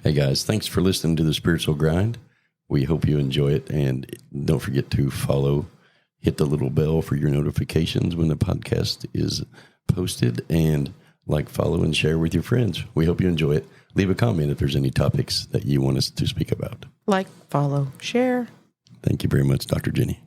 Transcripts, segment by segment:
Hey guys, thanks for listening to the Spiritual Grind. We hope you enjoy it, and don't forget to follow, hit the little bell for your notifications when the podcast is posted, and like, follow, and share with your friends. We hope you enjoy it. Leave a comment if there's any topics that you want us to speak about. Like, follow, share. Thank you very much, Dr. Jenny.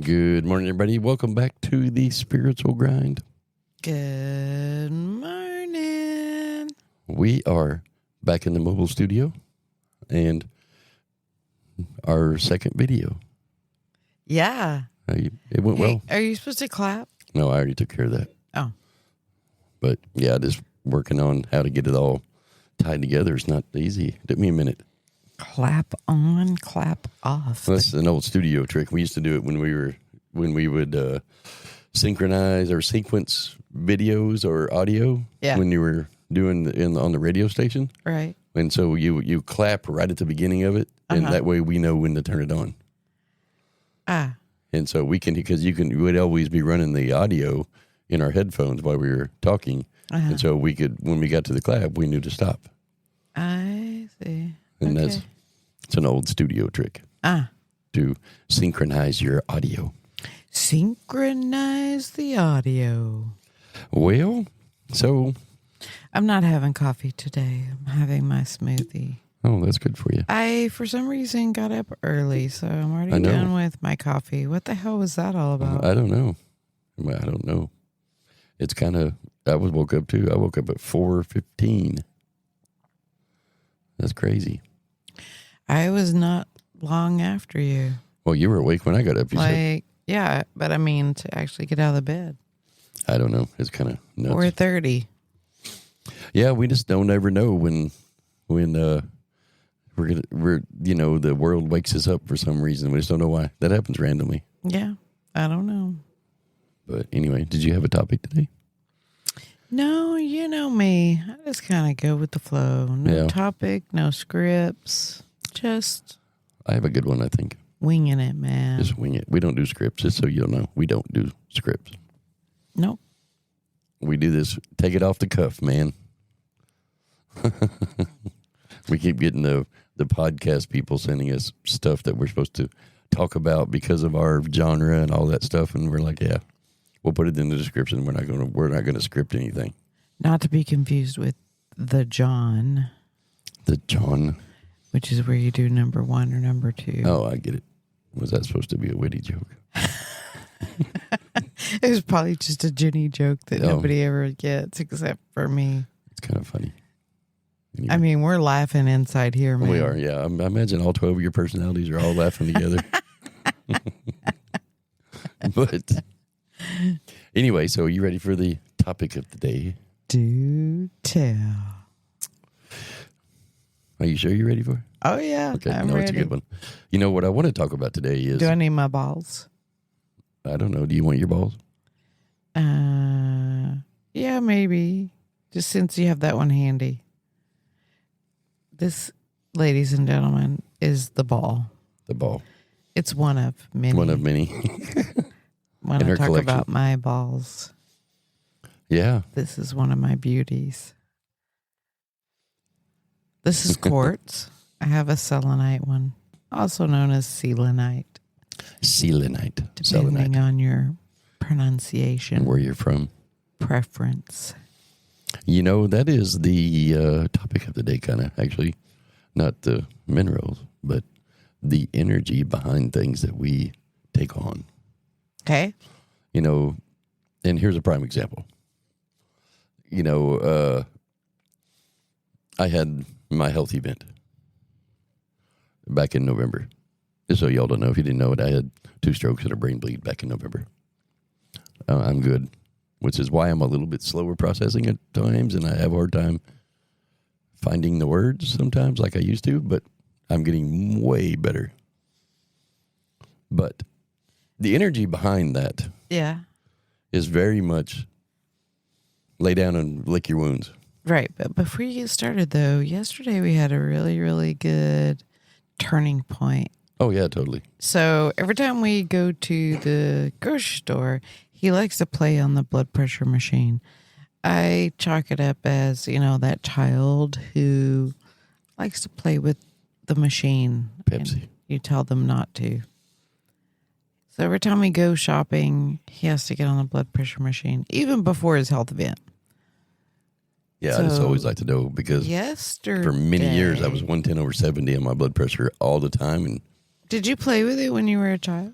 Good morning, everybody. Welcome back to the Spiritual Grind. Good morning. We are back in the mobile studio and our second video. Yeah. It went well. Are you supposed to clap? No, I already took care of that. Oh. But yeah, just working on how to get it all tied together. It's not easy. It took me a minute. Clap on, clap off. That's an old studio trick. We used to do it when we would synchronize or sequence videos or audio. Yeah. When you were doing on the radio station. Right. And so you clap right at the beginning of it, and that way we know when to turn it on. Ah. And so we can, because you would always be running the audio in our headphones while we were talking. And so we could, when we got to the clap, we knew to stop. I see. And it's an old studio trick. To synchronize your audio. Synchronize the audio. Well, so. I'm not having coffee today. I'm having my smoothie. Oh, that's good for you. I, for some reason, got up early, so I'm already done with my coffee. What the hell was that all about? I don't know. It's kind of, I woke up too. I woke up at 4:15. That's crazy. I was not long after you. Well, you were awake when I got up. You said. Yeah, but I mean to actually get out of the bed. I don't know. It's kind of nuts. 4:30. Yeah, we just don't ever know when the world wakes us up for some reason. We just don't know why. That happens randomly. Yeah, I don't know. But anyway, did you have a topic today? No, you know me. I just kind of go with the flow. No topic, no scripts. Just. I have a good one, I think. Winging it, man. Just wing it. We don't do scripts, just so you know. We don't do scripts. Nope. We do this, take it off the cuff, man. We keep getting the podcast people sending us stuff that we're supposed to talk about because of our genre and all that stuff, and we're like, yeah, we'll put it in the description. We're not gonna script anything. Not to be confused with the John. The John, which is where you do number 1 or number 2. Oh, I get it. Was that supposed to be a witty joke? It was probably just a Jenny joke that nobody ever gets except for me. It's kind of funny. Anyway. I mean, we're laughing inside here, man. We are, yeah. I imagine all 12 of your personalities are all laughing together. But anyway, so are you ready for the topic of the day? Do tell. Are you sure you're ready for it? Oh, yeah. Okay, I'm ready. It's a good one. You know what I want to talk about today is... Do I need my balls? I don't know. Do you want your balls? Yeah, maybe. Just since you have that one handy. This, ladies and gentlemen, is the ball. The ball. It's one of many. One of many. When I talk about my balls. Yeah. This is one of my beauties. This is quartz. I have a selenite one, also known as selenite. Selenite. Depending on your pronunciation. And where you're from. Preference. You know, that is the topic of the day, kind of, actually. Not the minerals, but the energy behind things that we take on. Okay. You know, and here's a prime example. You know, I had my health event back in November. Just so y'all don't know, if you didn't know it, I had 2 strokes and a brain bleed back in November. I'm good, which is why I'm a little bit slower processing at times, and I have a hard time finding the words sometimes like I used to, but I'm getting way better. But the energy behind that is very much lay down and lick your wounds. Right. But before you get started, though, yesterday we had a really, really good turning point. Oh, yeah, totally. So every time we go to the grocery store, he likes to play on the blood pressure machine. I chalk it up as, that child who likes to play with the machine. Pepsi. You tell them not to. So every time we go shopping, he has to get on the blood pressure machine, even before his health event. Yeah, I just always like to know because for many years I was 110/70 on my blood pressure all the time. And did you play with it when you were a child?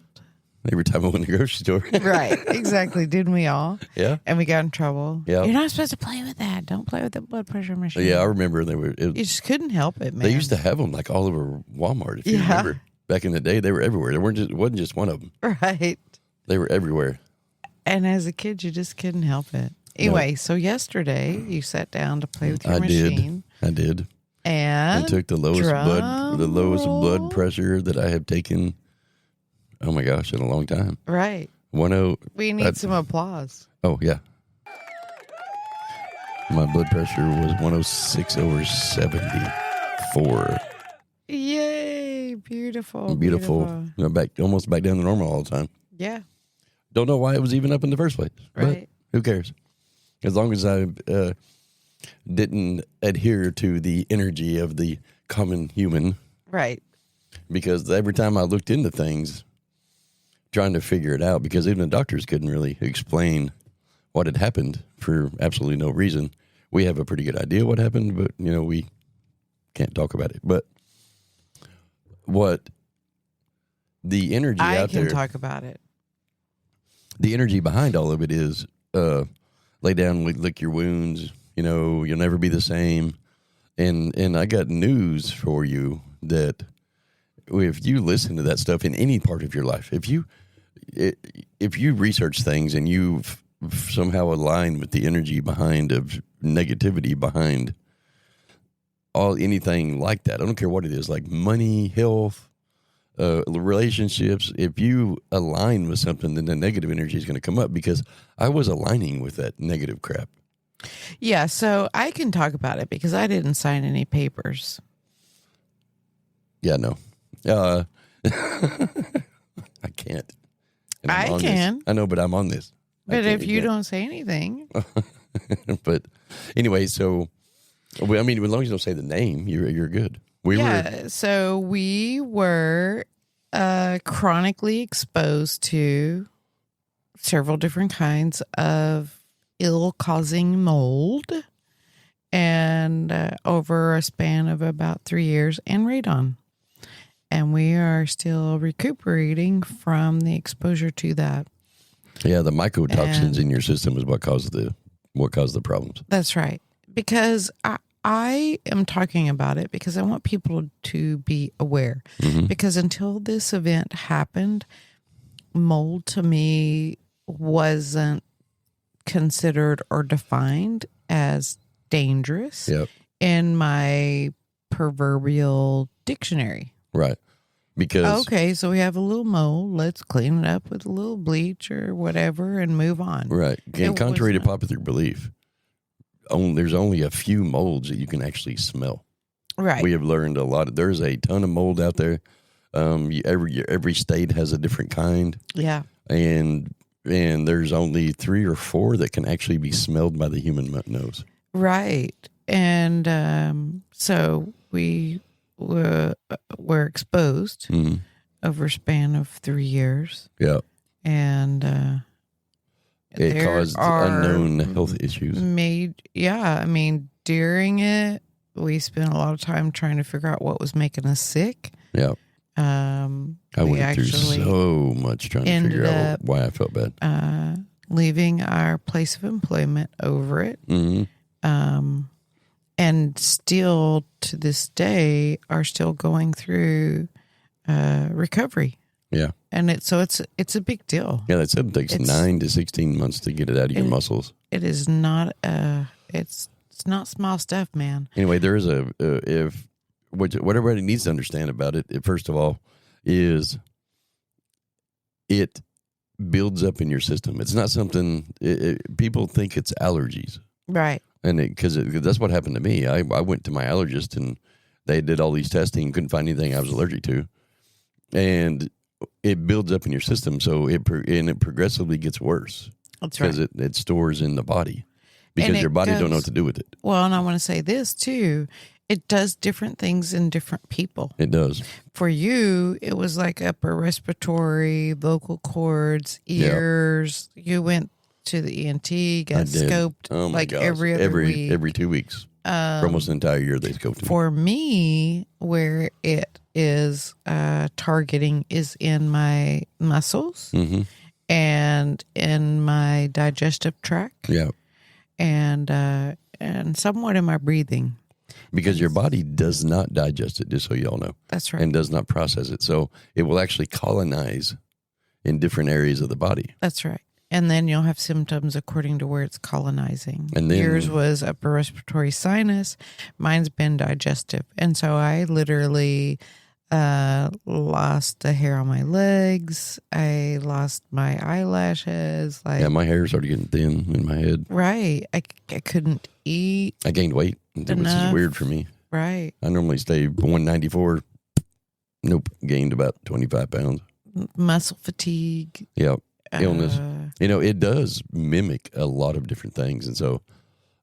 Every time I went to the grocery store. Right, exactly. Didn't we all? Yeah. And we got in trouble. Yeah. You're not supposed to play with that. Don't play with the blood pressure machine. Yeah, I remember you just couldn't help it, man. They used to have them like all over Walmart, if you remember. Back in the day, they were everywhere. There wasn't just one of them. Right. They were everywhere. And as a kid, you just couldn't help it. Anyway, so yesterday you sat down to play with your machine. I did. And took the lowest blood pressure that I have taken. Oh my gosh, in a long time. Right. We need some applause. Oh yeah. My blood pressure was 106/74. Yay! Beautiful. Almost back down to normal all the time. Yeah. Don't know why it was even up in the first place. Right. But who cares? As long as I didn't adhere to the energy of the common human. Right. Because every time I looked into things, trying to figure it out, because even the doctors couldn't really explain what had happened for absolutely no reason. We have a pretty good idea what happened, but, we can't talk about it. But what the energy out there... I can talk about it. The energy behind all of it is... lay down, lick your wounds. You'll never be the same. And I got news for you that if you listen to that stuff in any part of your life, if you research things and you somehow align with the energy behind of negativity behind anything like that, I don't care what it is, like money, health, relationships, if you align with something, then the negative energy is going to come up, because I was aligning with that negative crap. Yeah, so I can talk about it because I didn't sign any papers. Yeah, no. I can't. I can. This. I know, but I'm on this. But if you don't say anything. But anyway, so, as long as you don't say the name, you're good. So we were chronically exposed to several different kinds of ill-causing mold, and over a span of about 3 years, and radon. And we are still recuperating from the exposure to that. Yeah, the mycotoxins in your system is what caused the problems. That's right. Because I am talking about it because I want people to be aware. Mm-hmm. Because until this event happened, mold to me wasn't considered or defined as dangerous in my proverbial dictionary. Right. Because okay, so we have a little mold. Let's clean it up with a little bleach or whatever and move on. Right. And contrary to popular belief, there's only a few molds that you can actually smell. Right. We have learned a lot. There's a ton of mold out there. Every state has a different kind. Yeah. And there's only 3 or 4 that can actually be smelled by the human nose. Right. And so we were exposed over a span of 3 years. Yeah. And it caused unknown health issues. During it, we spent a lot of time trying to figure out what was making us sick. Yeah. I went through so much trying to figure out why I felt bad. Leaving our place of employment over it. Mm-hmm. And still to this day are still going through recovery. Yeah. And it's a big deal. Yeah, that said it takes 9 to 16 months to get it out of your muscles. It is not it's not small stuff, man. Anyway, there is if what everybody needs to understand about it, first of all, is it builds up in your system. It's not something people think it's allergies, Right. and because that's what happened to me. I went to my allergist and they did all these testing, couldn't find anything I was allergic to, and it builds up in your system. So it progressively gets worse. That's right. Because it stores in the body because And your body does, don't know what to do with it. Well, and I want to say this too. It does different things in different people. It does. For you, it was like upper respiratory, vocal cords, ears. Yeah. You went to the ENT, got scoped like every other week. Every 2 weeks. For almost an entire year, they scoped me. For me, where it is targeting is in my muscles. Mm-hmm. And in my digestive tract, and somewhat in my breathing, because your body does not digest it. Just so you all know, that's right, and does not process it. So it will actually colonize in different areas of the body. That's right, and then you'll have symptoms according to where it's colonizing. And then, yours was upper respiratory sinus, mine's been digestive, and so I literally lost the hair on my legs. I lost my eyelashes. My hair started getting thin in my head. Right. I couldn't eat. I gained weight, which is weird for me. Right. I normally stay 194. Nope. Gained about 25 pounds. Muscle fatigue. Yeah. Illness. It does mimic a lot of different things. And so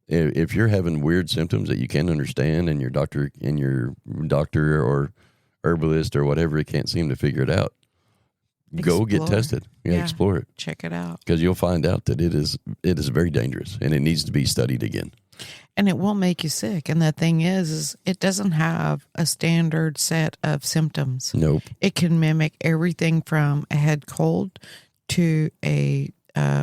if you're having weird symptoms that you can't understand and your doctor or herbalist or whatever, it can't seem to figure it out, go get tested. Explore it. Check it out. Because you'll find out that it is very dangerous and it needs to be studied again. And it will make you sick. And the thing is it doesn't have a standard set of symptoms. Nope. It can mimic everything from a head cold to a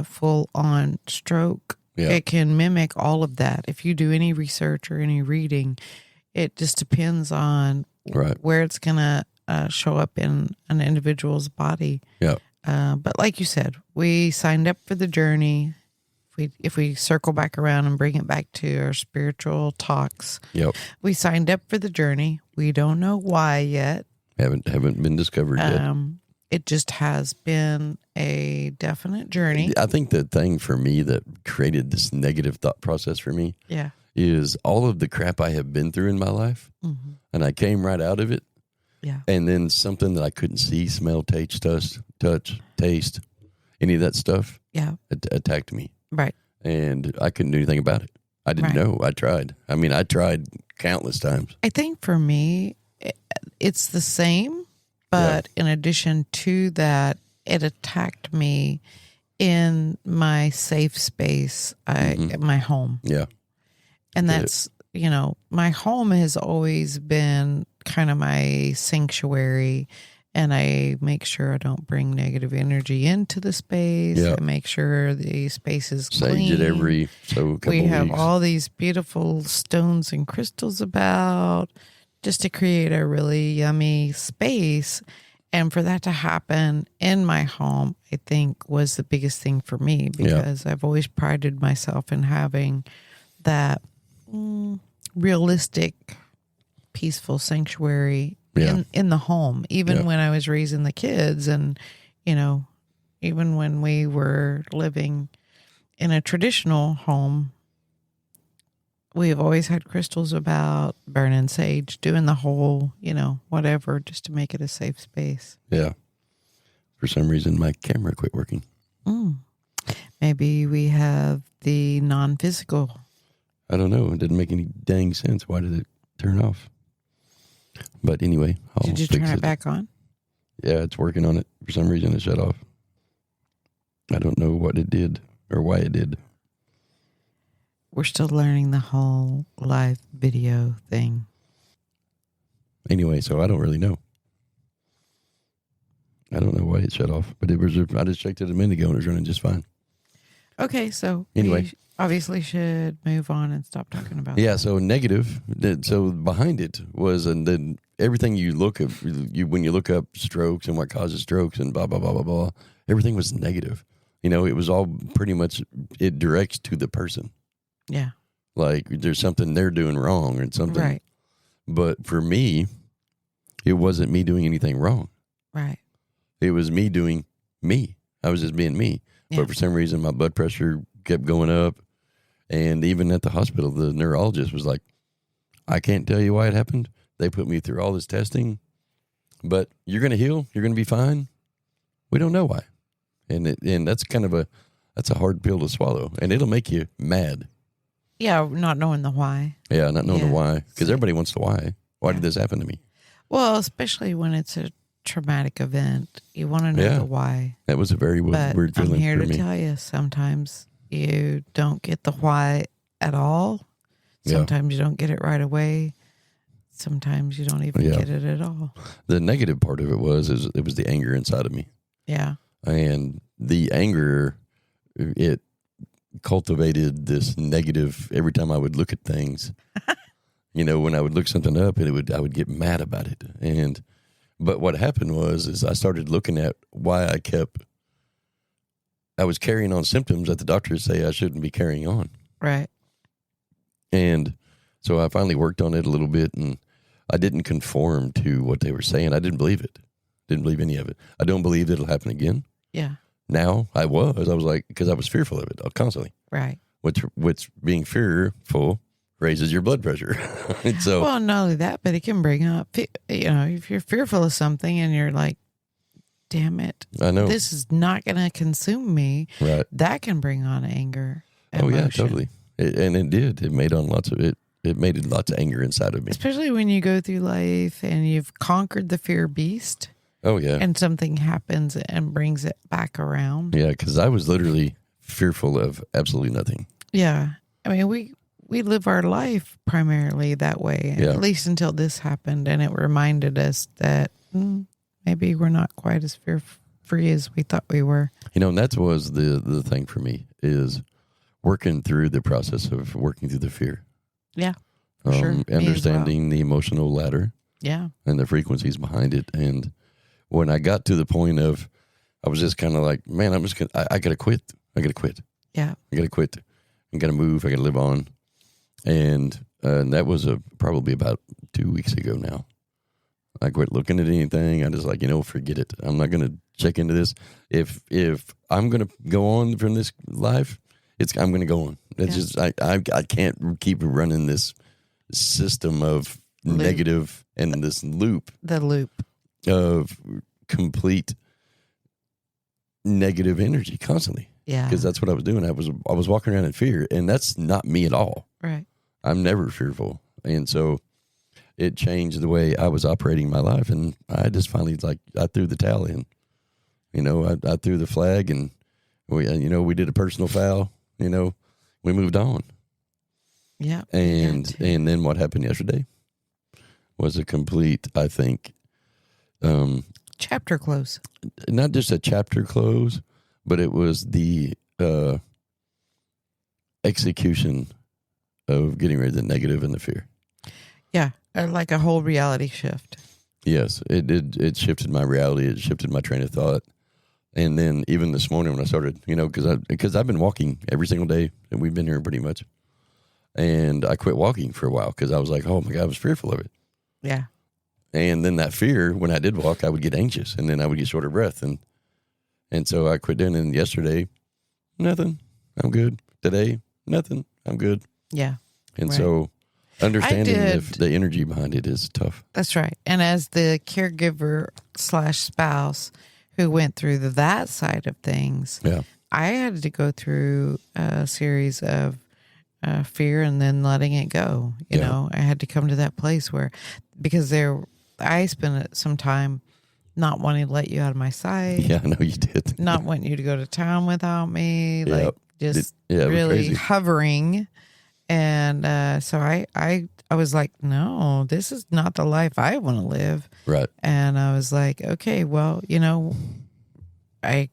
full-on stroke. Yeah. It can mimic all of that. If you do any research or any reading, it just depends on where it's going to show up in an individual's body. Yeah. But like you said, we signed up for the journey. If we circle back around and bring it back to our spiritual talks, we signed up for the journey. We don't know why yet. Haven't been discovered yet. It just has been a definite journey. I think the thing for me that created this negative thought process for me is all of the crap I have been through in my life. Mm-hmm. And I came right out of it. Yeah. And then something that I couldn't see, smell, taste, taste, any of that stuff attacked me. Right. And I couldn't do anything about it. I didn't know. I tried. I tried countless times. I think for me, it's the same, but in addition to that, it attacked me in my safe space, my home. Yeah. And that's, my home has always been kind of my sanctuary, and I make sure I don't bring negative energy into the space. Yeah. I make sure the space is clean. Sage it every couple We have weeks. all these beautiful stones and crystals about just to create a really yummy space. And for that to happen in my home, I think was the biggest thing for me, because I've always prided myself in having that realistic, peaceful sanctuary in the home, even when I was raising the kids, and even when we were living in a traditional home, we have always had crystals about, burning sage, doing the whole whatever, just to make it a safe space. Yeah. For some reason my camera quit working. Maybe we have the non-physical. I don't know. It didn't make any dang sense. Why did it turn off? But anyway, did you turn it back on? Yeah, it's working on it. For some reason, it shut off. I don't know what it did or why it did. We're still learning the whole live video thing. Anyway, so I don't really know. I don't know why it shut off, but I just checked it a minute ago and it was running just fine. Okay, so anyway, we obviously should move on and stop talking about that. So negative. So behind it was, and then everything you look at, when you look up strokes and what causes strokes and blah, blah, blah, blah, blah, everything was negative. It was all pretty much, it directs to the person. Yeah. Like there's something they're doing wrong or something. Right. But for me, it wasn't me doing anything wrong. Right. It was me doing me. I was just being me. Yeah. But for some reason, my blood pressure kept going up. And even at the hospital, the neurologist was like, I can't tell you why it happened. They put me through all this testing, but you're going to heal. You're going to be fine. We don't know why. And that's that's a hard pill to swallow. And it'll make you mad. Yeah, not knowing the why. Yeah, not knowing the why. Because everybody wants the why. Why did this happen to me? Well, especially when it's a traumatic event. You want to know the why. That was a very weird feeling I'm here for to me. tell you, sometimes you don't get the why at all. Sometimes you don't get it right away. Sometimes you don't even get it at all. The negative part of it was the anger inside of me. Yeah. And the anger, it cultivated this negative every time I would look at things. When I would look something up, I would get mad about it. But what happened was I started looking at why I was carrying on symptoms that the doctors say I shouldn't be carrying on. Right. And so I finally worked on it a little bit, and I didn't conform to what they were saying. I didn't believe it. Didn't believe any of it. I don't believe it'll happen again. Yeah. Now I was like, because I was fearful of it constantly. Right. Which being fearful raises your blood pressure. So, well, not only that, but it can bring up, if you're fearful of something and you're like, damn it, I know this is not going to consume me. Right. That can bring on anger. Oh emotion. yeah, totally. It did. It made lots of anger inside of me. Especially when you go through life and you've conquered the fear beast. Oh yeah. And something happens and brings it back around. Yeah, because I was literally fearful of absolutely nothing. Yeah. I mean, we live our life primarily that way, at least until this happened. And it reminded us that maybe we're not quite as fear-free as we thought we were. And that was the thing for me, is working through the process of working through the fear. Yeah. Sure. Understanding the emotional ladder. Yeah. And the frequencies behind it. And when I got to the point of, I was just kind of like, man, I got to quit. I got to quit. Yeah. I got to quit. I got to move. I got to live on. And that was probably about 2 weeks ago now. I quit looking at anything. I just like, forget it. I'm not going to check into this. If I'm going to go on from this life, I'm going to go on. It's just, I can't keep running this system of negative and this loop. The loop of complete negative energy constantly. Yeah. Because that's what I was doing. I was walking around in fear, and that's not me at all. Right. I'm never fearful. And so it changed the way I was operating my life, and I just finally I threw the towel in. I threw the flag, and we did a personal foul. We moved on. Yeah. And then what happened yesterday was a complete, I think, chapter close. Not just a chapter close, but it was the execution of getting rid of the negative and the fear. Yeah, like a whole reality shift. Yes, it did. It shifted my reality. It shifted my train of thought. And then even this morning when I started, because I've been walking every single day, and we've been here pretty much. And I quit walking for a while because I was like, oh my God, I was fearful of it. Yeah. And then that fear, when I did walk, I would get anxious, and then I would get short of breath. And so I quit doing it. And yesterday, nothing. I'm good. Today, nothing. I'm good. Yeah. And so understanding the energy behind it is tough. That's right. And as the caregiver / spouse who went through that side of things, I had to go through a series of fear and then letting it go. You know, I had to come to that place where, because I spent some time not wanting to let you out of my sight. Yeah, I know you did. Not wanting you to go to town without me. Like just really hovering. And so I was like, no, this is not the life I want to live. Right. And I was like, okay, well, I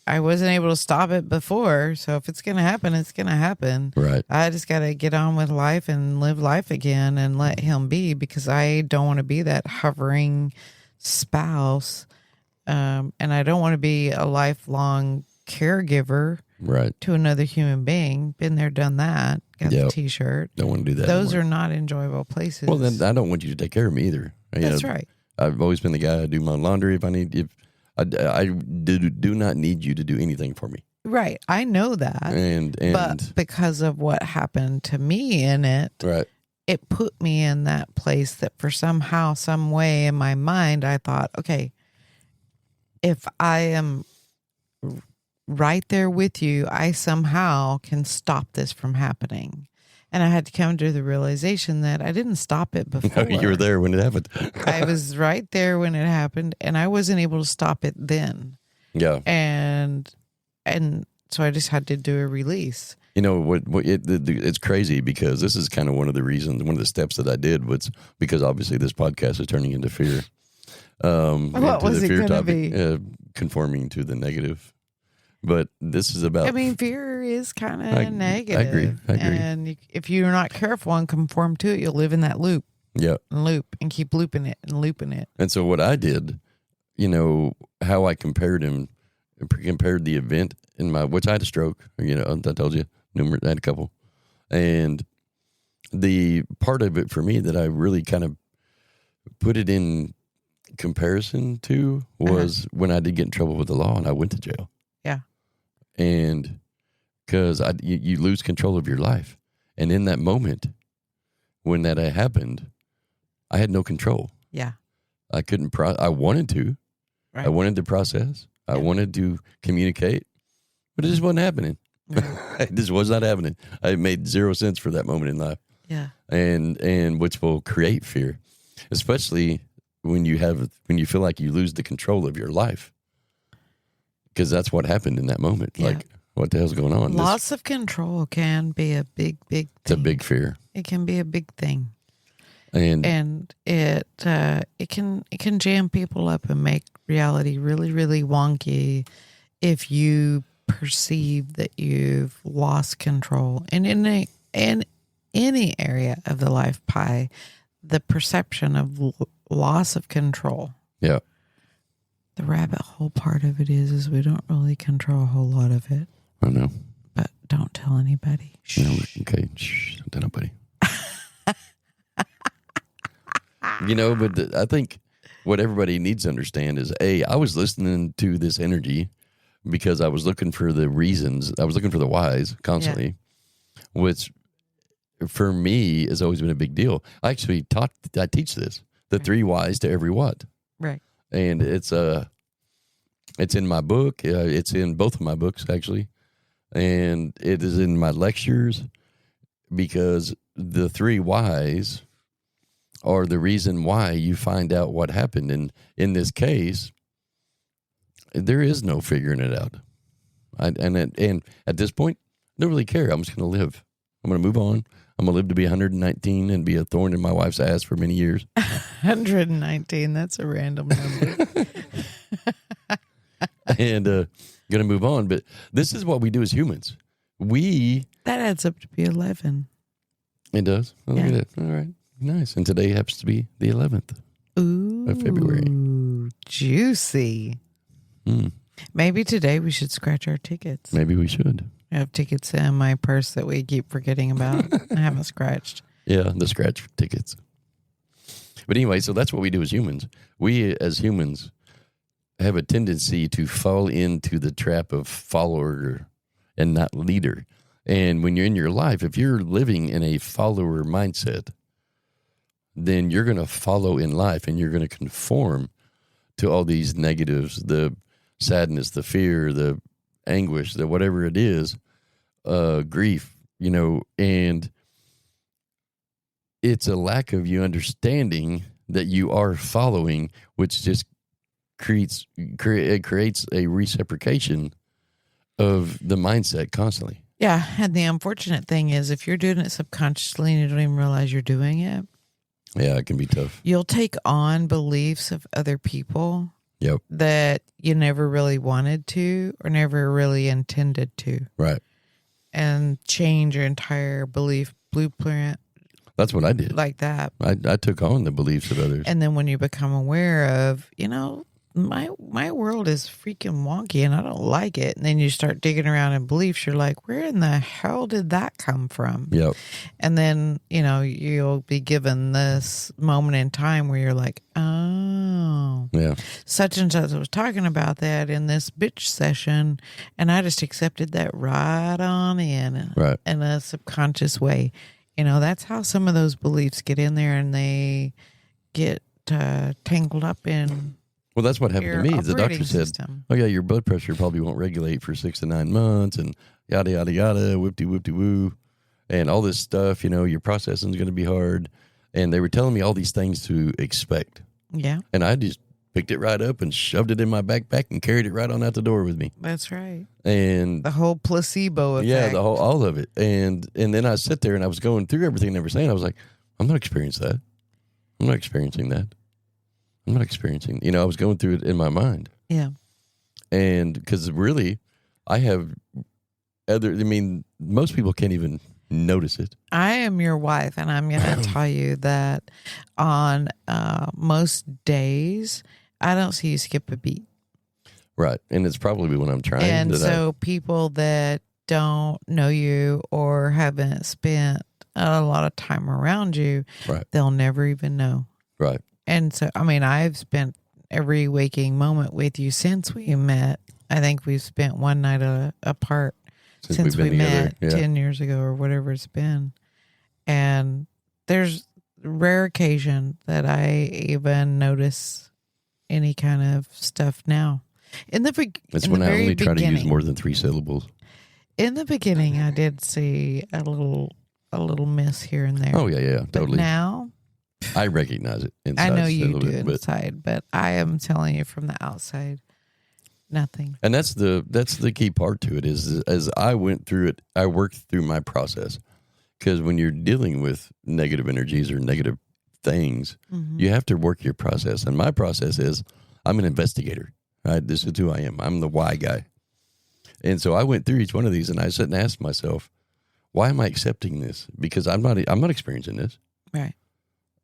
wasn't able to stop it before. So if it's going to happen, it's going to happen. Right. I just got to get on with life and live life again and let him be, because I don't want to be that hovering spouse. And I don't want to be a lifelong caregiver to another human being. Been there, done that. got the T-shirt. Don't want to do that. Those are not enjoyable places. Well, then I don't want you to take care of me either. That's right. I've always been the guy to do my laundry if I need. If I do not need you to do anything for me. Right. I know that. But because of what happened to me in it, right, it put me in that place that for somehow, some way in my mind, I thought, okay, if I am right there with you, I somehow can stop this from happening. And I had to come to the realization that I didn't stop it before. No, you were there when it happened. I was right there when it happened, and I wasn't able to stop it then. Yeah. And so I just had to do a release. You know, it's crazy because this is kind of one of the reasons, one of the steps that I did was because obviously this podcast is turning into fear. What was it going to be? Conforming to the negative. But this is about... I mean, fear is kind of negative. I agree. And if you're not careful and conform to it, you'll live in that loop. Yeah. And keep looping it and looping it. And so what I did, you know, how I compared the event in which I had a stroke, you know, I told you, I had a couple. And the part of it for me that I really kind of put it in comparison to was when I did get in trouble with the law and I went to jail. Yeah. And because you lose control of your life. And in that moment, when that happened, I had no control. Yeah. I couldn't, I wanted to. Right. I wanted to process. I wanted to communicate, but it just wasn't happening. Right. It just was not happening. I made 0 sense for that moment in life. Yeah. And which will create fear, especially when you feel like you lose the control of your life. Because that's what happened in that moment. Yeah. Like, what the hell's going on? Loss of control can be a big thing. It's a big fear. It can be a big thing. And it can jam people up and make reality really, really wonky if you perceive that you've lost control. And in any area of the life pie, the perception of loss of control. Yeah. The rabbit hole part of it is we don't really control a whole lot of it. I know. But don't tell anybody. Shh. No, okay. Shh. Don't tell nobody. You know, but I think what everybody needs to understand is, I was listening to this energy because I was looking for the reasons. I was looking for the whys constantly, which for me has always been a big deal. I actually I teach this, the 3 whys to every what. Right. And it's in my book. It's in both of my books, actually. And it is in my lectures because the 3 whys are the reason why you find out what happened. And in this case, there is no figuring it out. And at this point, I don't really care. I'm just going to live. I'm going to move on. I'm going to live to be 119 and be a thorn in my wife's ass for many years. 119, that's a random number. And going to move on. But this is what we do as humans. That adds up to be 11. It does? Oh, look at it. All right. Nice. And today happens to be the 11th of February. Ooh, juicy. Maybe today we should scratch our tickets. Maybe we should. I have tickets in my purse that we keep forgetting about. I haven't scratched. Yeah, the scratch tickets. But anyway, so that's what we do as humans. We as humans have a tendency to fall into the trap of follower and not leader. And when you're in your life, if you're living in a follower mindset, then you're going to follow in life and you're going to conform to all these negatives, the sadness, the fear, the anguish, the whatever it is, grief, you know, and it's a lack of you understanding that you are following, which just creates a reciprocation of the mindset constantly. Yeah, and the unfortunate thing is if you're doing it subconsciously and you don't even realize you're doing it, yeah, it can be tough. You'll take on beliefs of other people that you never really wanted to or never really intended to. Right. And change your entire belief blueprint. That's what I did. Like that. I took on the beliefs of others. And then when you become aware of, you know, my world is freaking wonky and I don't like it. And then you start digging around in beliefs. You're like, where in the hell did that come from? Yep. And then, you'll be given this moment in time where you're like, oh, Yeah. such and such was talking about that in this bitch session. And I just accepted that right on in a subconscious way. That's how some of those beliefs get in there and they get tangled up in. Well, that's what happened to me. The doctor said, system. "Oh yeah, your blood pressure probably won't regulate for 6 to 9 months, and yada yada yada, whoop-de woo, and all this stuff. Your processing is going to be hard." And they were telling me all these things to expect. Yeah, and I just picked it right up and shoved it in my backpack and carried it right on out the door with me. That's right. And the whole placebo effect. Yeah, all of it. And then I sit there and I was going through everything they were saying. I was like, I'm not experiencing that. I'm not experiencing that. I'm not experiencing. I was going through it in my mind. Yeah. And because really, I have most people can't even notice it. I am your wife, and I'm going to tell you that on most days, I don't see you skip a beat. Right. And it's probably when I'm trying. And so people that don't know you or haven't spent a lot of time around you, right, they'll never even know. Right. And so, I've spent every waking moment with you since we met. I think we've spent one night apart since we met 10 years ago or whatever it's been. And there's rare occasion that I even notice any kind of stuff now. It's when I only try to use more than 3 syllables. In the beginning, I did see a little miss here and there. Oh, yeah, totally. But now, I recognize it inside. I know you do inside, but I am telling you from the outside, nothing. And that's the key part to it is as I went through it, I worked through my process. Because when you're dealing with negative energies or negative things, you have to work your process. And my process is I'm an investigator. Right? This is who I am. I'm the why guy. And so I went through each one of these and I sat and asked myself, why am I accepting this? Because I'm not experiencing this. Right.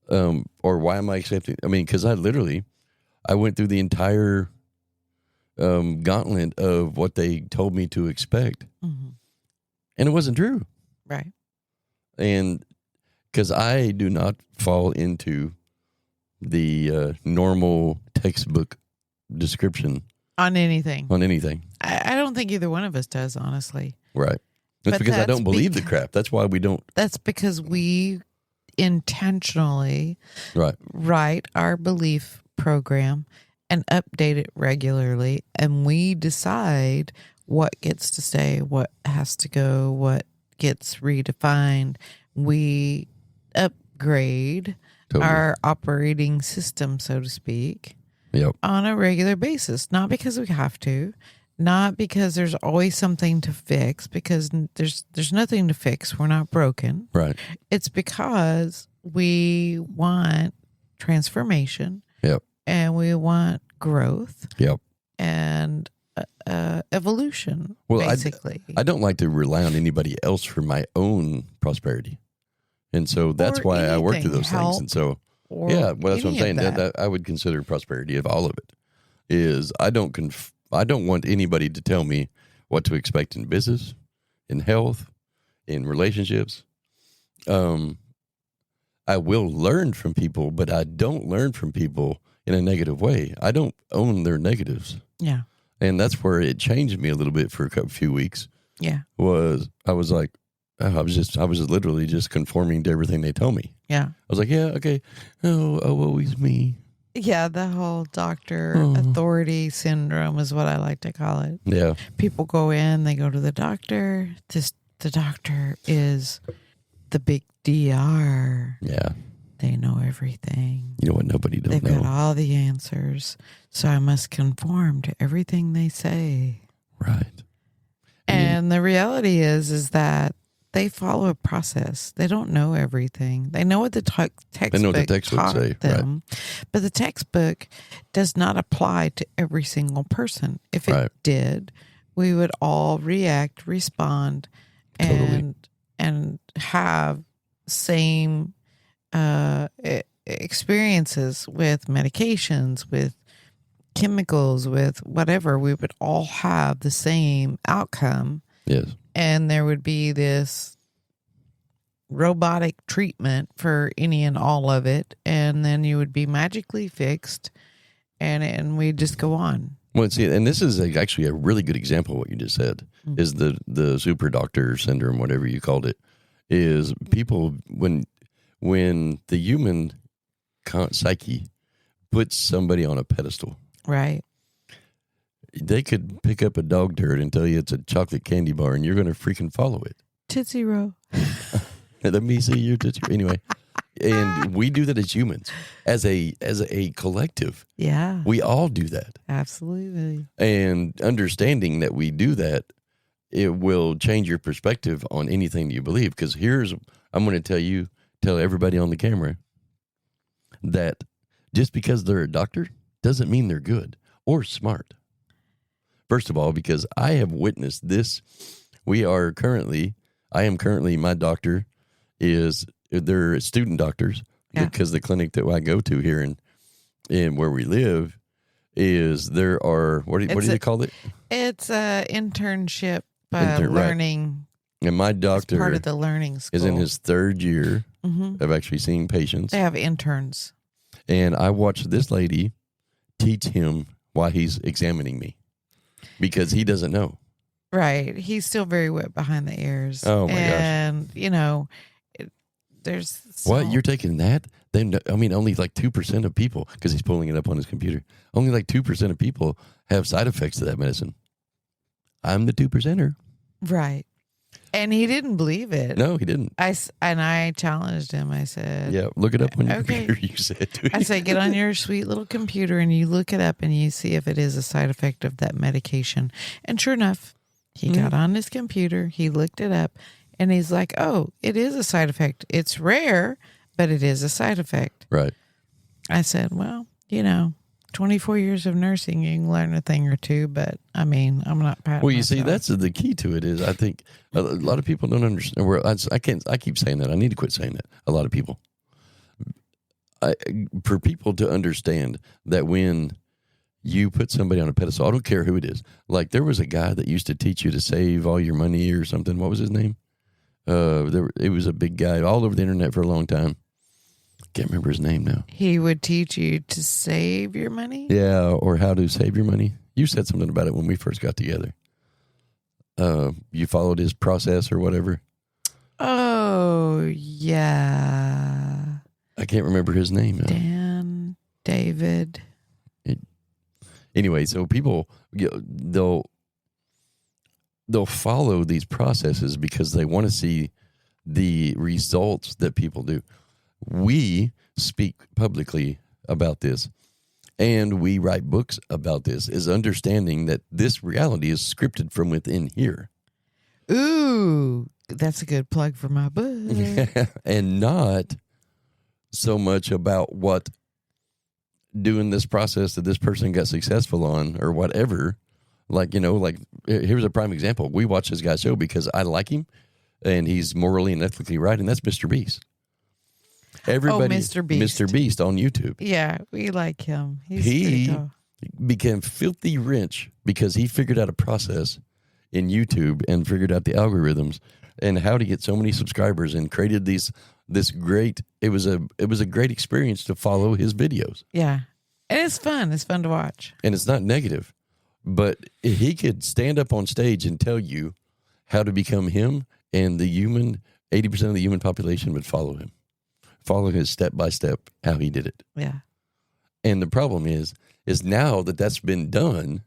Or why am I accepting? Because I went through the entire gauntlet of what they told me to expect. Mm-hmm. And it wasn't true. Right. And because I do not fall into the normal textbook description on anything. I don't think either one of us does, honestly. Right. It's because I don't believe the crap. That's why we don't. That's because we intentionally write our belief program and update it regularly. And we decide what gets to stay, what has to go, what gets redefined. We upgrade our operating system, so to speak, on a regular basis. Not because we have to, not because there's always something to fix, because there's nothing to fix. We're not broken. Right. It's because we want transformation. Yep. And we want growth. Yep. And evolution, well, basically. I don't like to rely on anybody else for my own prosperity. And so that's why I work through those things. And so, that's what I'm saying. That I would consider prosperity of all of it is I don't want anybody to tell me what to expect in business, in health, in relationships. I will learn from people, but I don't learn from people in a negative way. I don't own their negatives. Yeah. And that's where it changed me a little bit for a few weeks. Yeah. I was like, I was literally just conforming to everything they told me. Yeah. I was like, yeah, okay. Oh, always me. Yeah, the whole doctor authority syndrome is what I like to call it. Yeah. People go in, they go to the doctor. The doctor is the big DR. Yeah. They know everything. You know what nobody don't know? They've got all the answers. So I must conform to everything they say. Right. And the reality is that they follow a process. They don't know everything. They know what the textbook taught them, but the textbook does not apply to every single person. If it did, we would all react, respond, and have same experiences with medications, with chemicals, with whatever, we would all have the same outcome. Yes. And there would be this robotic treatment for any and all of it. And then you would be magically fixed, and we'd just go on. Well, see, and this is actually a really good example of what you just said, is the super doctor syndrome, whatever you called it, is people, when the human psyche puts somebody on a pedestal. Right. They could pick up a dog turd and tell you it's a chocolate candy bar, and you're going to freaking follow it. Tootsie Roll. Let me see your Tootsie Roll. Anyway, and we do that as humans, as a collective. Yeah. We all do that. Absolutely. And understanding that we do that, it will change your perspective on anything that you believe. Because I'm going to tell everybody on the camera that just because they're a doctor doesn't mean they're good or smart. First of all, because I have witnessed this. My doctor they're student doctors, because the clinic that I go to here in where we live there are, what do you call it? It's a internship learning. Right. And my doctor part of the learning school is in his third year of actually seeing patients. They have interns. And I watched this lady teach him while he's examining me, because he doesn't know. Right. He's still very wet behind the ears. Oh, my gosh. And, there's... What? You're taking that? Only like 2% of people, because he's pulling it up on his computer, only like 2% of people have side effects to that medicine. I'm the 2%er. Right. And he didn't believe it. No, he didn't. I challenged him. I said... Yeah, look it up on your computer, you said. I said, get on your sweet little computer and you look it up and you see if it is a side effect of that medication. And sure enough, he got on his computer, he looked it up, and he's like, oh, it is a side effect. It's rare, but it is a side effect. Right. I said, well, 24 years of nursing, you can learn a thing or two, but I'm not patting Well, you myself. see, that's the key to it is, I think a lot of people don't understand. I keep saying that. I need to quit saying that. A lot of people. For people to understand that when you put somebody on a pedestal, I don't care who it is. Like, there was a guy that used to teach you to save all your money or something. What was his name? It was a big guy all over the internet for a long time. Can't remember his name now. He would teach you to save your money? Yeah, or how to save your money. You said something about it when we first got together. You followed his process or whatever. Oh, yeah. I can't remember his name now. David. Anyway, so people, they'll follow these processes because they want to see the results that people do. We speak publicly about this, and we write books about this, is understanding that this reality is scripted from within here. Ooh, that's a good plug for my book. And not so much about what doing this process that this person got successful on or whatever. Like, here's a prime example. We watch this guy's show because I like him and he's morally and ethically right, and that's Mr. Beast. Everybody, Mr. Beast. Mr. Beast on YouTube. Yeah, we like him. He became filthy rich because he figured out a process in YouTube and figured out the algorithms and how to get so many subscribers, and created this great. It was a great experience to follow his videos. Yeah, and it's fun. It's fun to watch, and it's not negative. But he could stand up on stage and tell you how to become him, and 80% of the human population would follow him. Follow his step-by-step, how he did it. Yeah. And the problem is now that that's been done,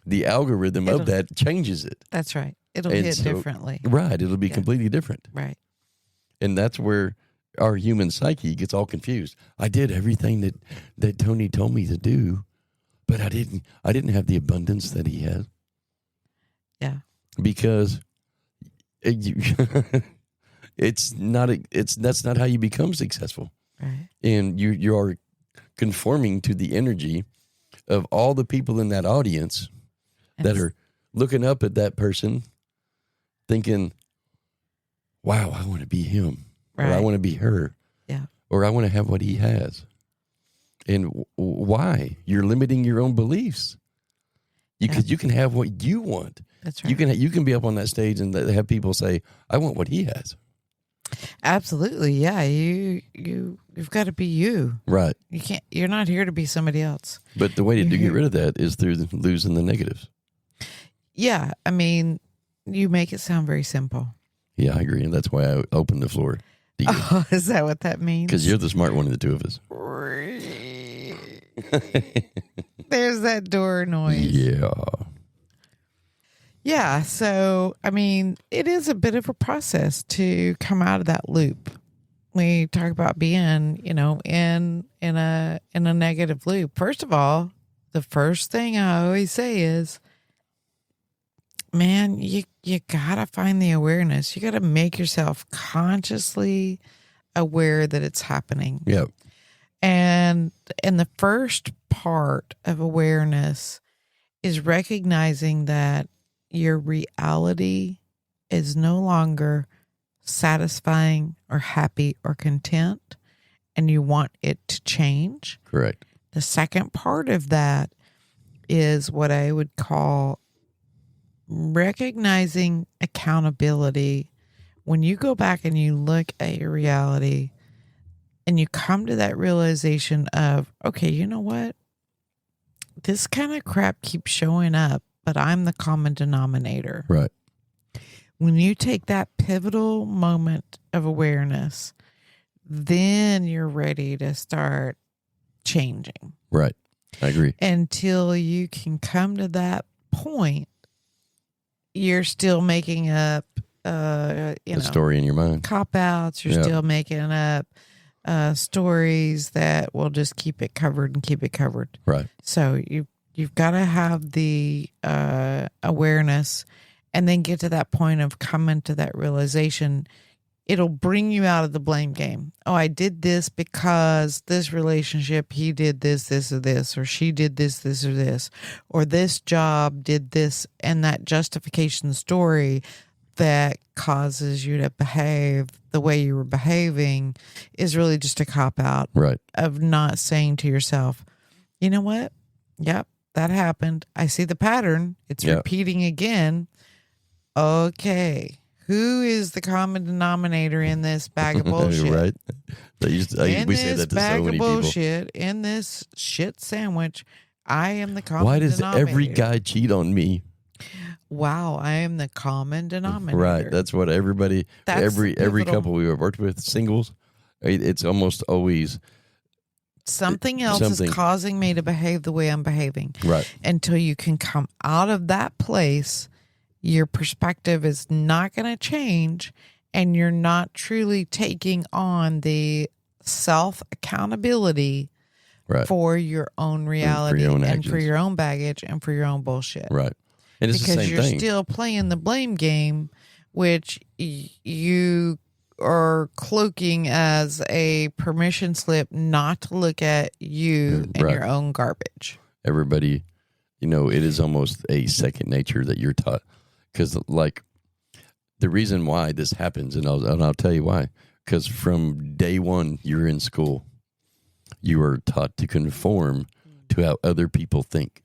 the algorithm of that changes it. That's right. It'll hit differently. Right. It'll be completely different. Right. And that's where our human psyche gets all confused. I did everything that Tony told me to do, but I didn't have the abundance that he has. Yeah. Because that's not how you become successful. Right. And you are conforming to the energy of all the people in that audience that are looking up at that person thinking, wow, I want to be him. Right. Or I want to be her. Yeah. Or I want to have what he has. And why? You're limiting your own beliefs. Because you can have what you want. That's right. You can be up on that stage and have people say, "I want what he has." Absolutely, yeah. You've got to be you. Right. You can't. You're not here to be somebody else. But the way to get rid of that is through losing the negatives. Yeah, I mean, you make it sound very simple. Yeah, I agree, and that's why I opened the floor. Oh, is that what that means? Because you're the smart one of the two of us. There's that door noise. Yeah. Yeah, so I mean, it is a bit of a process to come out of that loop. We talk about being, in a negative loop. First of all, the first thing I always say is, man, you gotta find the awareness. You gotta make yourself consciously aware that it's happening. Yeah. And the first part of awareness is recognizing that your reality is no longer satisfying or happy or content, and you want it to change. Correct. The second part of that is what I would call recognizing accountability. When you go back and you look at your reality and you come to that realization of, okay, you know what? This kind of crap keeps showing up, but I'm the common denominator. Right. When you take that pivotal moment of awareness, then you're ready to start changing. Right. I agree. Until you can come to that point, you're still making up, The story in your mind. cop outs. You're still making up stories that will just keep it covered and keep it covered. Right. So you've got to have the awareness, and then get to that point of coming to that realization. It'll bring you out of the blame game. Oh, I did this because this relationship, he did this, or this, or she did this, or this, or this job did this, and that justification story that causes you to behave the way you were behaving is really just a cop-out. Right. Of not saying to yourself, you know what? Yep, that happened. I see the pattern. It's repeating again. Okay. Who is the common denominator in this bag of bullshit? Right. We say that to so many people. Bullshit, in this shit sandwich, I am the common Why does denominator. every guy cheat on me? Wow, I am the common denominator. Right. That's what everybody, every couple we have worked with, singles, it's almost always something else is causing me to behave the way I'm behaving. Right. Until you can come out of that place, your perspective is not going to change, and you're not truly taking on the self accountability for your own reality and for your own baggage and for your own bullshit. Right. And it's because the same you're thing. still playing the blame game, which you are cloaking as a permission slip not to look at you and your own garbage. Everybody, it is almost a second nature that you're taught. Because, the reason why this happens, and I'll tell you why. Because from day one, you're in school, you are taught to conform to how other people think.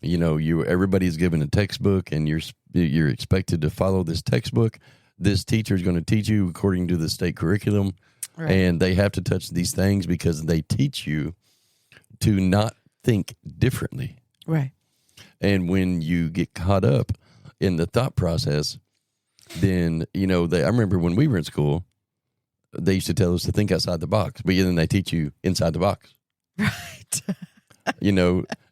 Everybody's given a textbook, and you're expected to follow this textbook. This teacher is going to teach you according to the state curriculum, and they have to touch these things because they teach you to not think differently. Right. And when you get caught up in the thought process, then, I remember when we were in school, they used to tell us to think outside the box, but then they teach you inside the box. Right.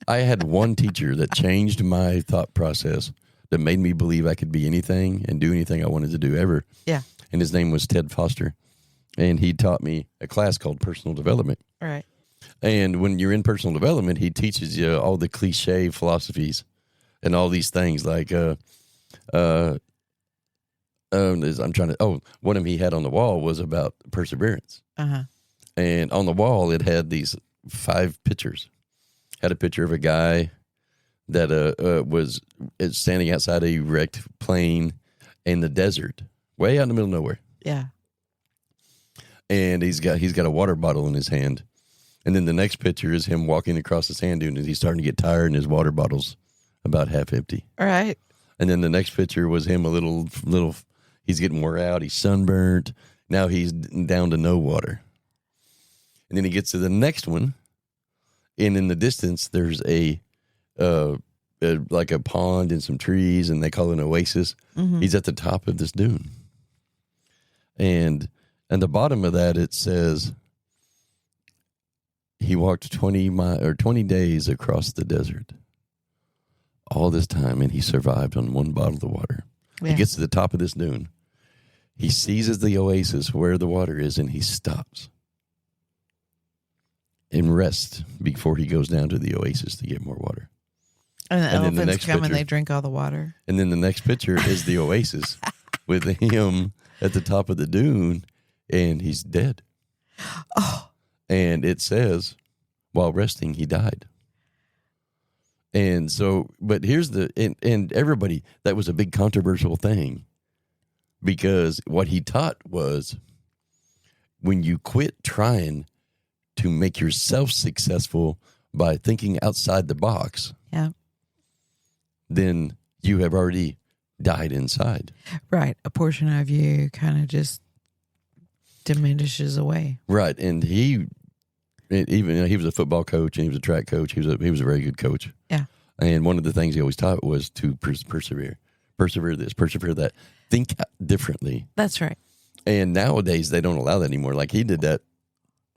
I had one teacher that changed my thought process, that made me believe I could be anything and do anything I wanted to do ever. Yeah. And his name was Ted Foster. And he taught me a class called personal development. Right. And when you're in personal development, he teaches you all the cliche philosophies and all these things like, one of them he had on the wall was about perseverance. Uh-huh. And on the wall, it had these 5 pictures. Had a picture of a guy that was standing outside a wrecked plane in the desert, way out in the middle of nowhere. Yeah. And he's got a water bottle in his hand. And then the next picture is him walking across the sand dune, and he's starting to get tired, and his water bottle's about half empty. All right. And then the next picture was him a little. He's getting wore out. He's sunburnt. Now he's down to no water. And then he gets to the next one, and in the distance there's like a pond and some trees, and they call it an oasis. Mm-hmm. He's at the top of this dune, and at the bottom of that it says he walked 20 days across the desert. All this time, and he survived on one bottle of water. Yeah. He gets to the top of this dune. He seizes the oasis where the water is, and he stops and rests before he goes down to the oasis to get more water. And the elephants come and they drink all the water. And then the next picture is the oasis with him at the top of the dune, and he's dead. Oh. And it says, while resting, he died. And so, but here's and everybody, that was a big controversial thing, because what he taught was when you quit trying to make yourself successful by thinking outside the box, yeah, then you have already died inside. Right. A portion of you kind of just diminishes away. Right. And he was a football coach, and he was a track coach. He was a very good coach. Yeah. And one of the things he always taught was to persevere this, persevere that, think differently. That's right. And nowadays they don't allow that anymore. Like he did that,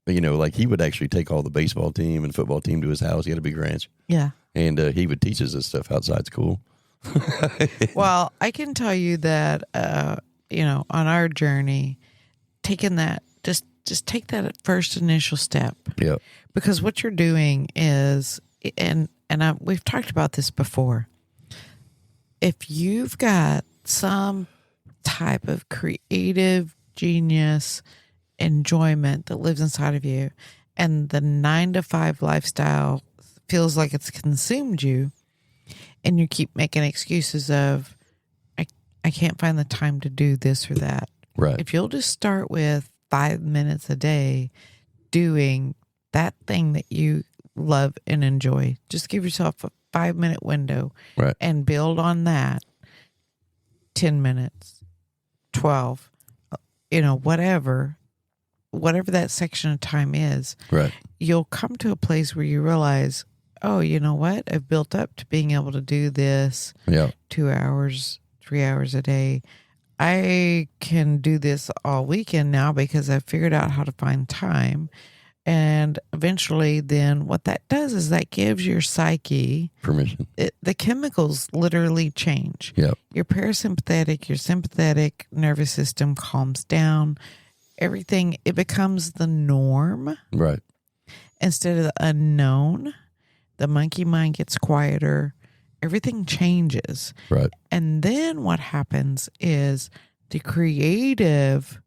like he would actually take all the baseball team and football team to his house. He had a big ranch. Yeah. And he would teach us this stuff outside school. Well, I can tell you that, on our journey, taking that, just take that first initial step. Yeah. Because what you're doing is, we've talked about this before. If you've got some type of creative genius enjoyment that lives inside of you, and the 9-to-5 lifestyle feels like it's consumed you, and you keep making excuses of, I can't find the time to do this or that. Right. If you'll just start with 5 minutes a day doing that thing that you love and enjoy, just give yourself a 5-minute window, right, and build on that. 10 minutes, 12, whatever that section of time is, right, you'll come to a place where you realize, oh, you know what? I've built up to being able to do this 2 hours, 3 hours a day. I can do this all weekend now because I've figured out how to find time. And eventually then what that does is that gives your psyche permission. The chemicals literally change. Yep. Your parasympathetic, your sympathetic nervous system calms down. Everything, it becomes the norm. Right. Instead of the unknown, the monkey mind gets quieter. Everything changes. Right. And then what happens is the creative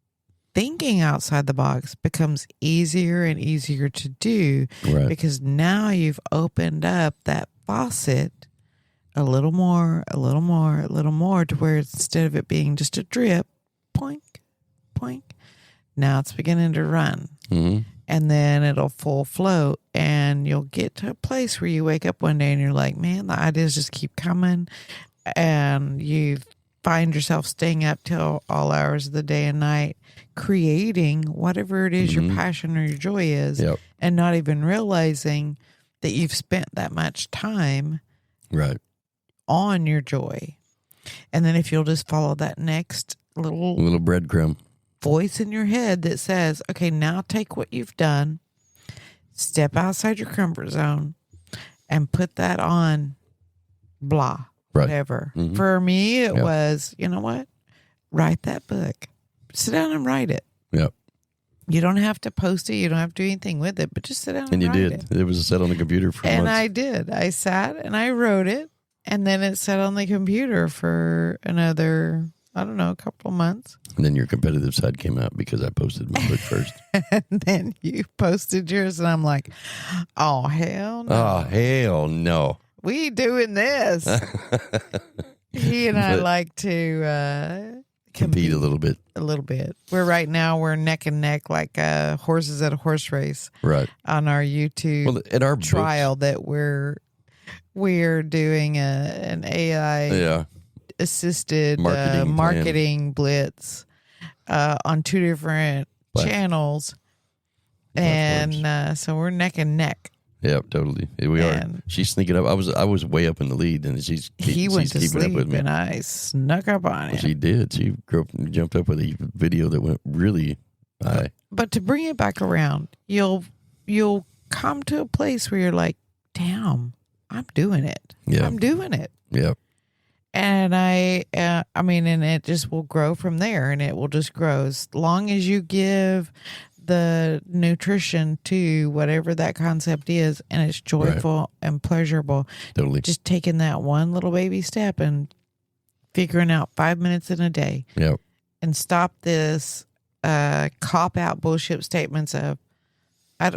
thinking outside the box becomes easier and easier to do, right, because now you've opened up that faucet a little more, to where instead of it being just a drip, poink, poink, now it's beginning to run. Mm-hmm. And then it'll full flow, and you'll get to a place where you wake up one day and you're like, man, the ideas just keep coming, and you find yourself staying up till all hours of the day and night, creating whatever it is your passion or your joy is, and not even realizing that you've spent that much time right on your joy. And then if you'll just follow that next little breadcrumb voice in your head that says, okay, now take what you've done, step outside your comfort zone, and put that on blah, right, whatever. Mm-hmm. For me, it was, you know what? Write that book. Sit down and write it. Yep. You don't have to post it. You don't have to do anything with it, but just sit down and you write did. it. It was set on the computer for months. And I did. I sat and I wrote it, and then it sat on the computer for another, I don't know, a couple of months. And then your competitive side came out because I posted my book first. And then you posted yours, and I'm like, oh, hell no. Oh, hell no. We doing this. He and I like to compete a little bit. A little bit. We're neck and neck like horses at a horse race. Right. On our YouTube At our trial that we're doing an AI assisted marketing blitz on 2 different channels. And so we're neck and neck. Yeah, totally. We are. She's sneaking up. I was way up in the lead, and he went to keeping sleep, up with me. and I snuck up on him. She did. She jumped up with a video that went really high. But to bring it back around, you'll come to a place where you're like, "Damn, I'm doing it. Yeah. I'm doing it." Yeah. And and it just will grow from there, and it will just grow as long as you give the nutrition to whatever that concept is, and it's joyful and pleasurable. Totally. Just taking that one little baby step and figuring out 5 minutes in a day. Yep. And stop this cop out bullshit statements of I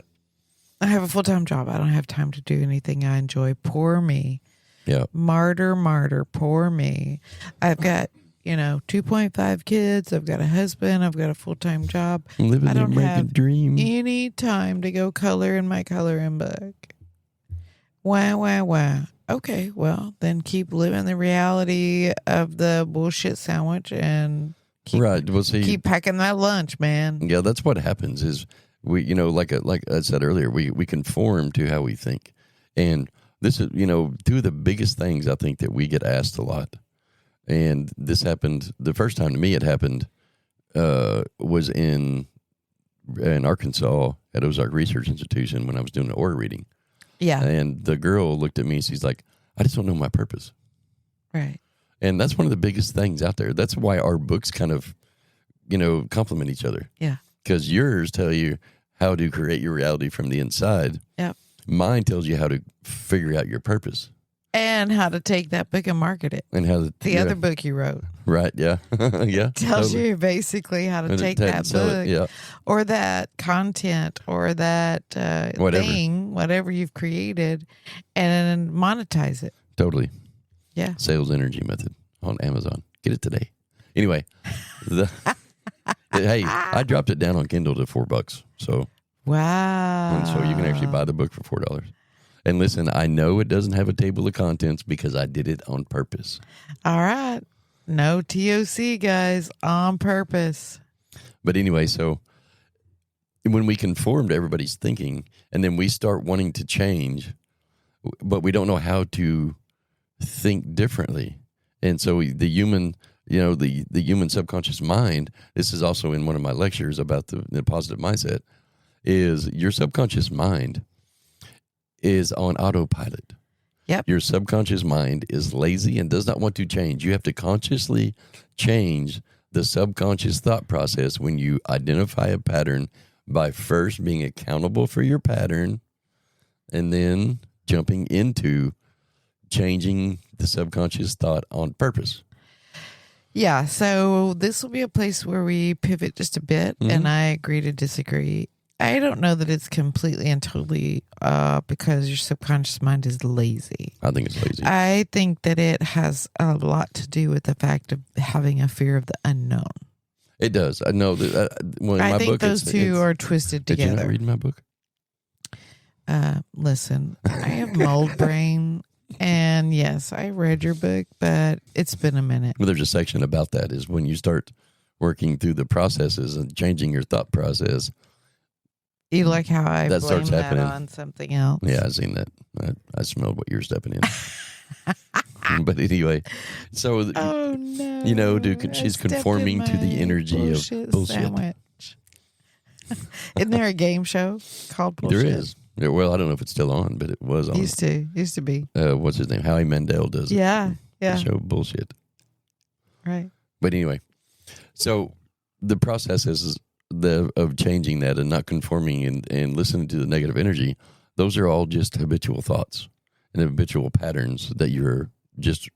have a full-time job. I don't have time to do anything I enjoy. Poor me. Yeah. Martyr, poor me. I've got 2.5 kids. I've got a husband. I've got a full-time job. Living I don't have dream. any time to go color in my coloring book. Wow. Okay, well, then keep living the reality of the bullshit sandwich and keep packing that lunch, man. Yeah, that's what happens is we, like I said earlier, we conform to how we think. And this is, 2 of the biggest things I think that we get asked a lot. And this happened, the first time to me it happened was in Arkansas at Ozark Research Institution when I was doing an aura reading. Yeah. And the girl looked at me and she's like, I just don't know my purpose. Right. And that's one of the biggest things out there. That's why our books kind of, complement each other. Yeah. Because yours tell you how to create your reality from the inside. Yep. Mine tells you how to figure out your purpose. And how to take that book and market it. And how the other book you wrote. Right, yeah. Yeah. Tells you basically how to take that book or that content or that thing, whatever you've created, and monetize it. Totally. Yeah. Sales energy method on Amazon. Get it today. Anyway, hey, I dropped it down on Kindle to $4. So wow. And so you can actually buy the book for $4. And listen, I know it doesn't have a table of contents because I did it on purpose. All right. No TOC, guys, on purpose. But anyway, so when we conform to everybody's thinking and then we start wanting to change, but we don't know how to think differently. And so the human, the human subconscious mind, this is also in one of my lectures about the positive mindset, is your subconscious mind is on autopilot. Yep. Your subconscious mind is lazy and does not want to change. You have to consciously change the subconscious thought process when you identify a pattern by first being accountable for your pattern and then jumping into changing the subconscious thought on purpose. Yeah, so this will be a place where we pivot just a bit, and I agree to disagree. I don't know that it's completely and totally because your subconscious mind is lazy. I think it's lazy. I think that it has a lot to do with the fact of having a fear of the unknown. It does. I know that. I think those two are twisted together. Did you not read my book? Listen, I have mold brain, and yes, I read your book, but it's been a minute. Well, there's a section about that is when you start working through the processes and changing your thought process. You like how I that blame starts that happening on something else? Yeah, I've seen that. I smelled what you're stepping in. But anyway, so oh no, she's conforming to the energy of bullshit. Sandwich. Isn't there a game show called Bullshit? There is. Well, I don't know if it's still on, but it was on. Used to be. What's his name? Howie Mandel does it. Yeah. The show Bullshit. Right. But anyway, so the process is of changing that and not conforming and listening to the negative energy. Those are all just habitual thoughts and habitual patterns that you're just,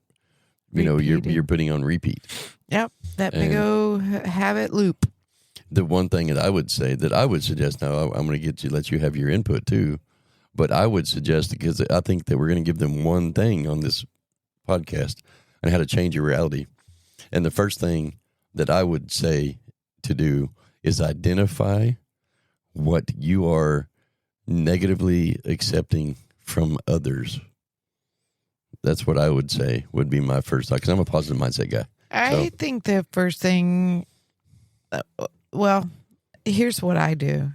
you're putting on repeat. Yep. That big old habit loop. The one thing that I would say that I would suggest, now I'm going to let you have your input too, but I would suggest, because I think that we're going to give them one thing on this podcast on how to change your reality. And the first thing that I would say to do is identify what you are negatively accepting from others. That's what I would say would be my first thought, because I'm a positive mindset guy. I think the first thing, well, here's what I do.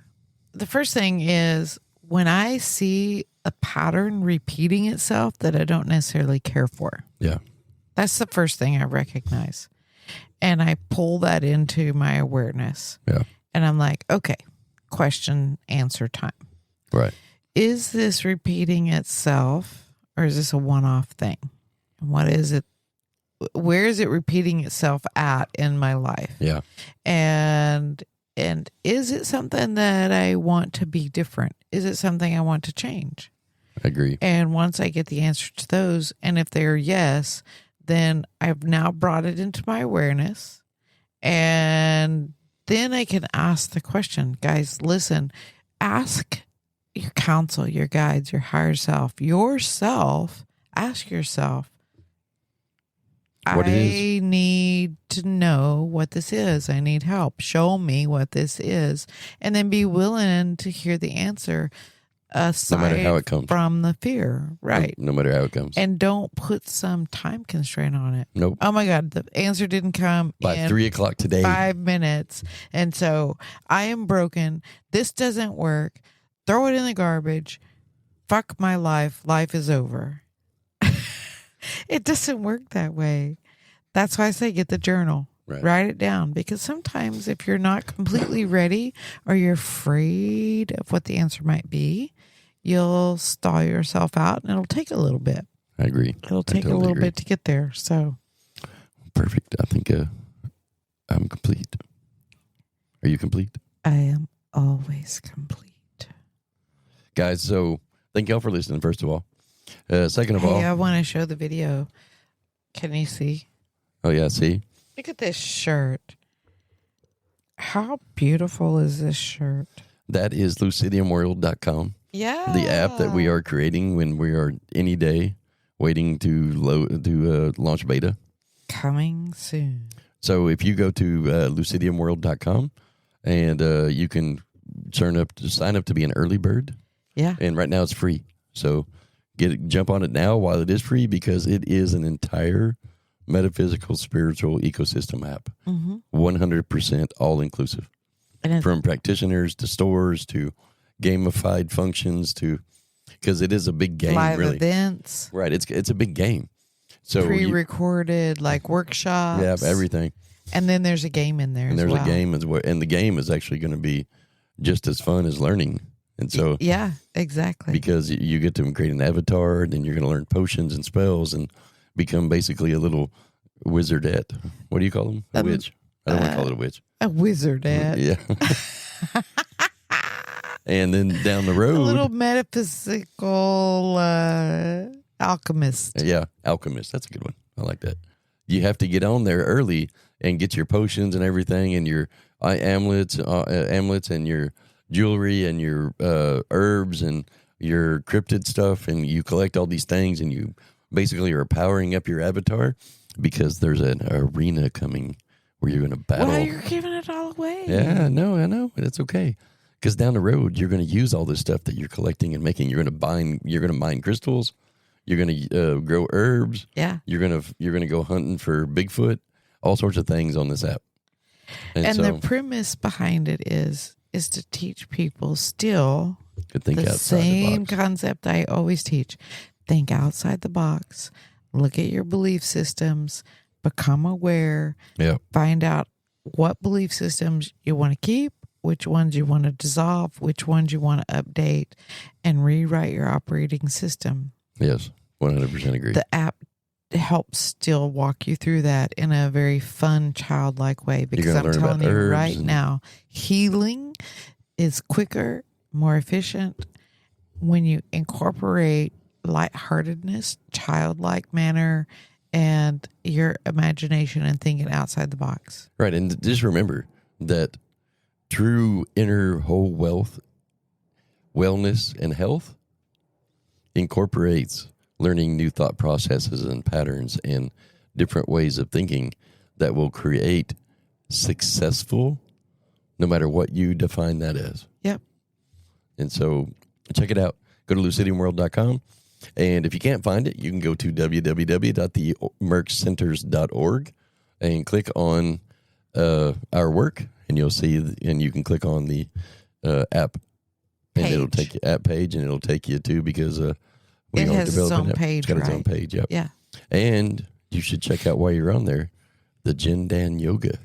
The first thing is when I see a pattern repeating itself that I don't necessarily care for. Yeah. That's the first thing I recognize. And I pull that into my awareness. Yeah. And I'm like, okay, question, answer time. Right. Is this repeating itself or is this a one-off thing? What is it? Where is it repeating itself at in my life? Yeah. And is it something that I want to be different? Is it something I want to change? I agree. And once I get the answer to those, and if they're yes, then I've now brought it into my awareness. And then I can ask the question, guys, listen, ask your counsel, your guides, your higher self, yourself, ask yourself, What it I need to know what this is. I need help. Show me what this is. And then be willing to hear the answer aside no matter how it comes. from the fear. Right. No matter how it comes. And don't put some time constraint on it. Nope. Oh my God, the answer didn't come By in 3:00 today. 5 minutes. And so I am broken. This doesn't work. Throw it in the garbage. Fuck my life. Life is over. It doesn't work that way. That's why I say get the journal. Right. Write it down. Because sometimes if you're not completely ready or you're afraid of what the answer might be, you'll stall yourself out and it'll take a little bit. I agree. It'll take a little bit to get there. So perfect. I think I'm complete. Are you complete? I am always complete. Guys, so thank y'all for listening, first of all. Second of Hey, all. I want to show the video. Can you see? Oh, yeah, see? Look at this shirt. How beautiful is this shirt? That is lucidiumworld.com. Yeah. The app that we are creating when we are any day waiting to launch beta. Coming soon. So if you go to lucidiumworld.com and you can sign up to be an early bird. Yeah. And right now it's free. So jump on it now while it is free, because it is an entire metaphysical spiritual ecosystem app. 100% all inclusive. And From practitioners to stores to gamified functions to, because it is a big game, live really. events. Right. It's a big game. So Pre-recorded workshops. Yeah, everything. And then there's a game in there. And there's a game as well. And the game is actually going to be just as fun as learning. And so, yeah, exactly. Because you get to create an avatar, and then you're going to learn potions and spells and become basically a little wizardette. What do you call them? A witch. I don't want to call it a witch. A wizardette. Yeah. And then down the road, A little metaphysical alchemist. Yeah, alchemist. That's a good one. I like that. You have to get on there early and get your potions and everything, and your amulets and your jewelry and your herbs and your cryptid stuff, and you collect all these things, and you basically are powering up your avatar, because there's an arena coming where you're going to battle. Well, you're giving it all away. Yeah, no, I know. It's okay. Because down the road, you're going to use all this stuff that you're collecting and making. You're going to mine crystals. You're going to grow herbs. Yeah. You're going to go hunting for Bigfoot. All sorts of things on this app. And the premise behind it is to teach people still the same concept I always teach. Think outside the box. Look at your belief systems. Become aware. Yeah. Find out what belief systems you want to keep, which ones you want to dissolve, which ones you want to update, and rewrite your operating system. Yes, 100% agree. The app helps still walk you through that in a very fun, childlike way, because I'm telling you right now, healing is quicker, more efficient when you incorporate lightheartedness, childlike manner, and your imagination and thinking outside the box. Right, and just remember that true inner whole wealth, wellness, and health incorporates learning new thought processes and patterns and different ways of thinking that will create successful, no matter what you define that as. Yep. And so check it out. Go to lucidiumworld.com. And if you can't find it, you can go to www.themerckcenters.org and click on our work, and you'll see, and you can click on the app, and Page. it'll take you app page, and it'll take you to, because we It are has its developing own it. page, It's got its right? own page, yep. Yeah. And you should check out, while you're on there, the Jindan Yoga.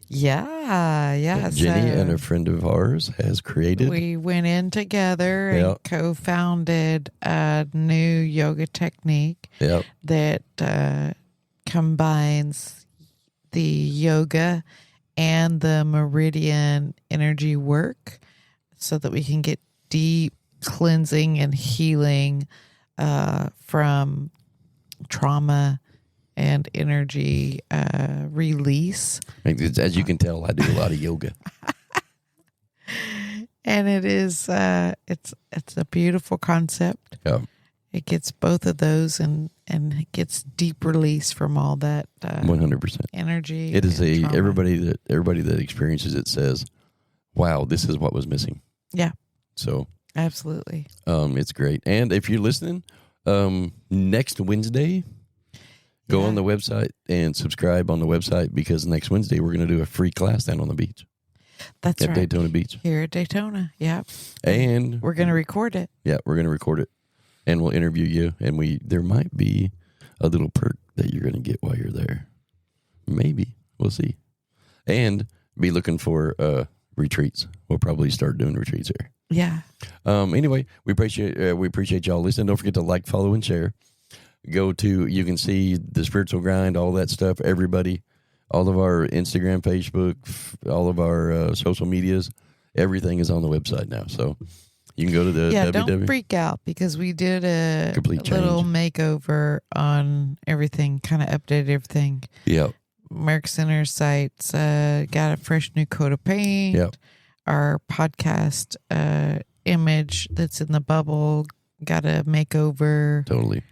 Yeah. Jenny So and a friend of ours has created. we went in together and Yep. co-founded a new yoga technique Yep. that combines the yoga and the meridian energy work so that we can get deep cleansing and healing from trauma and energy release. As you can tell, I do a lot of yoga. And it is it's a beautiful concept. Yeah. It gets both of those and it gets deep release from all that 100%. energy. It is and trauma. everybody that experiences it says, "Wow, this is what was missing." Yeah. So Absolutely. it's great. And if you're listening, next Wednesday, go on the website and subscribe on the website, because next Wednesday we're going to do a free class down on the beach. That's at right. Daytona Beach. Here at Daytona. Yeah. And We're going to record it. Yeah, we're going to record it, and we'll interview you. And there might be a little perk that you're going to get while you're there. Maybe. We'll see. And be looking for retreats. We'll probably start doing retreats here. Yeah. Anyway, we appreciate y'all listening. Don't forget to like, follow, and share. You can see the Spiritual Grind, all that stuff. Everybody, all of our Instagram, Facebook, all of our social medias, everything is on the website now. So you can go to the don't freak out, because we did a Complete little change. makeover on everything, kind of updated everything. Yep. Merck Center sites got a fresh new coat of paint. Yep. Our podcast image that's in the bubble got a makeover. Totally.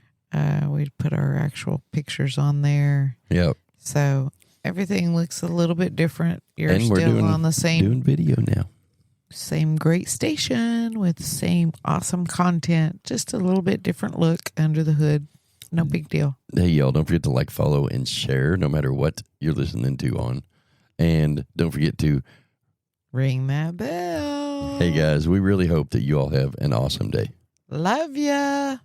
We put our actual pictures on there. Yep. So everything looks a little bit different. You're And we're still on the doing video now. same great station with the same awesome content, just a little bit different look under the hood. No big deal. Hey, y'all, don't forget to like, follow, and share no matter what you're listening to on. And don't forget to Ring that bell. Hey, guys, we really hope that you all have an awesome day. Love ya.